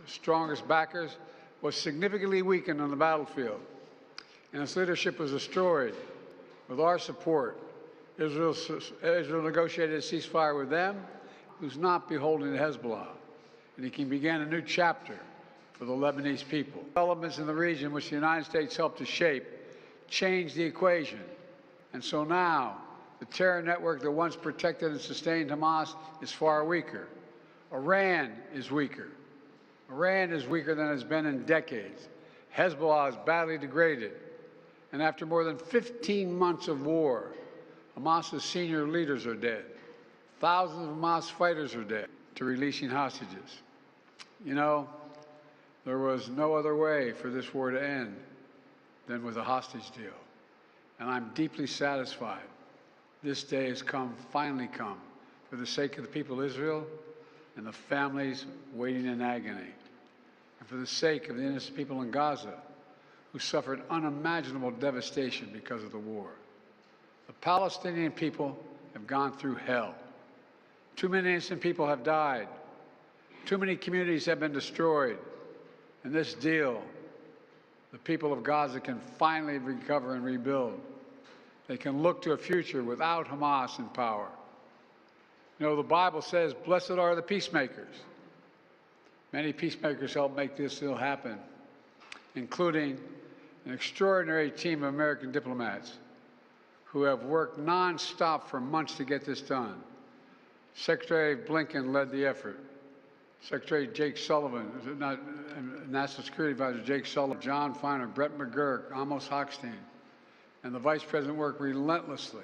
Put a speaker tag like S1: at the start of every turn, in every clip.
S1: strongest backers, was significantly weakened on the battlefield, and its leadership was destroyed. With our support, Israel negotiated a ceasefire with them, who's not beholden to Hezbollah, and he can begin a new chapter for the Lebanese people. Developments in the region, which the United States helped to shape, changed the equation. And so now, the terror network that once protected and sustained Hamas is far weaker. Iran is weaker. Iran is weaker than it's been in decades. Hezbollah is badly degraded. And after more than 15 months of war, Hamas's senior leaders are dead. Thousands of Hamas fighters are dead to releasing hostages. You know, there was no other way for this war to end than with a hostage deal. And I'm deeply satisfied this day has finally come, for the sake of the people of Israel and the families waiting in agony, and for the sake of the innocent people in Gaza who suffered unimaginable devastation because of the war. The Palestinian people have gone through hell. Too many innocent people have died. Too many communities have been destroyed. In this deal, the people of Gaza can finally recover and rebuild. They can look to a future without Hamas in power. You know, the Bible says, "Blessed are the peacemakers." Many peacemakers helped make this deal happen, including an extraordinary team of American diplomats who have worked nonstop for months to get this done. Secretary Blinken led the effort. Secretary Jake Sullivan, National Security Advisor Jake Sullivan, John Feiner, Brett McGurk, Amos Hochstein, and the Vice President worked relentlessly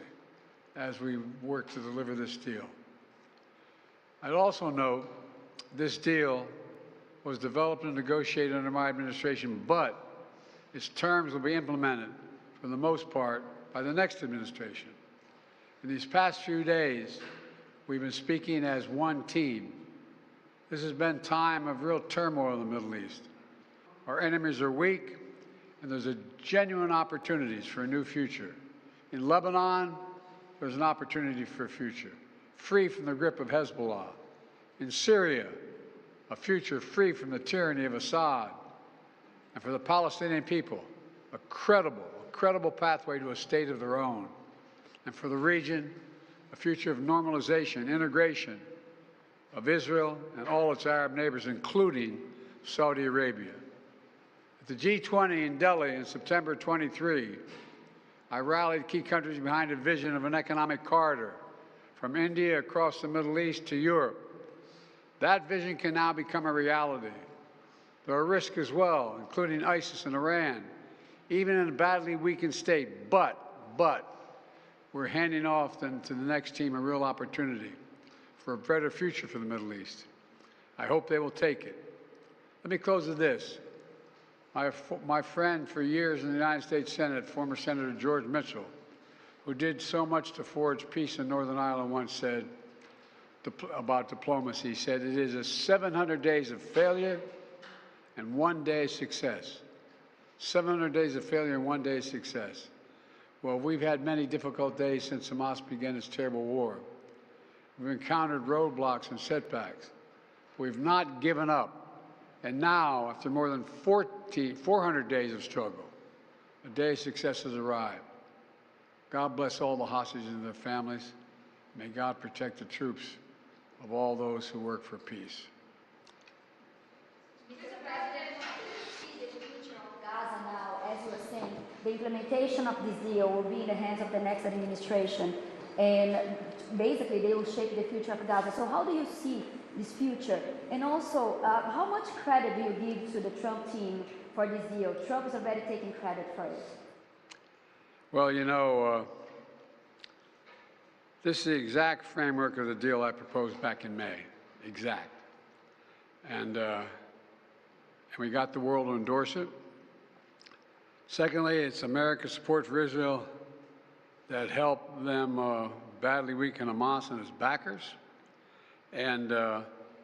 S1: as we worked to deliver this deal. I'd also note this deal was developed and negotiated under my administration, but its terms will be implemented, for the most part, by the next administration. In these past few days, we've been speaking as one team. This has been a time of real turmoil in the Middle East. Our enemies are weak, and there's genuine opportunities for a new future. In Lebanon, there's an opportunity for a future, free from the grip of Hezbollah. In Syria, a future free from the tyranny of Assad. And for the Palestinian people, a credible pathway to a state of their own. And for the region, a future of normalization, integration of Israel and all its Arab neighbors, including Saudi Arabia. At the G20 in Delhi in September 23, I rallied key countries behind a vision of an economic corridor from India across the Middle East to Europe. That vision can now become a reality. There are risks as well, including ISIS and Iran, even in a badly weakened state. But we're handing off to the next team a real opportunity for a better future for the Middle East. I hope they will take it. Let me close with this. My friend for years in the United States Senate, former Senator George Mitchell, who did so much to forge peace in Northern Ireland, once said about diplomacy, he said, "It is a 700 days of failure and 1 day of success." 700 days of failure and 1 day of success. Well, we've had many difficult days since Hamas began its terrible war. We've encountered roadblocks and setbacks. We've not given up. And now, after more than 400 days of struggle, a day of success has arrived. God bless all the hostages and their families. May God protect the troops of all those who work for peace.
S2: Mr. President, how do you see the future of Gaza now? As you were saying, the implementation of this deal will be in the hands of the next administration, and basically they will shape the future of Gaza. So how do you see this future? And also, how much credit do you give to the Trump team for this deal? Trump is already taking credit for it.
S1: Well, you know, this is the exact framework of the deal I proposed back in May, exact. And we got the world to endorse it. Secondly, it's America's support for Israel that helped them badly weaken Hamas and its backers and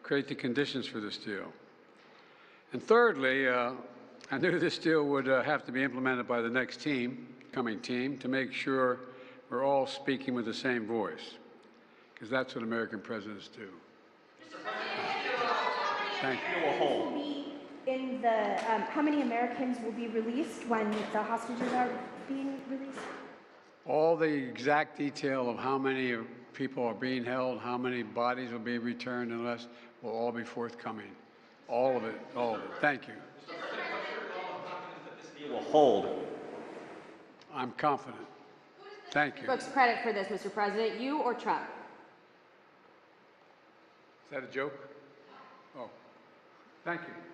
S1: create the conditions for this deal. And thirdly, I knew this deal would have to be implemented by the next coming team, to make sure we're all speaking with the same voice, because that's what American presidents do.
S3: Mr. President,
S1: thank you.
S3: will hold in the, how many Americans will be released when the hostages are being released?
S1: All the exact detail of how many people are being held, how many bodies will be returned and less, will all be forthcoming. All of it, all of it. Thank you.
S4: Will hold.
S1: I'm confident. Thank you.
S5: Folks, credit for this, Mr. President, you or Trump?
S1: Is that a joke? Oh, thank you.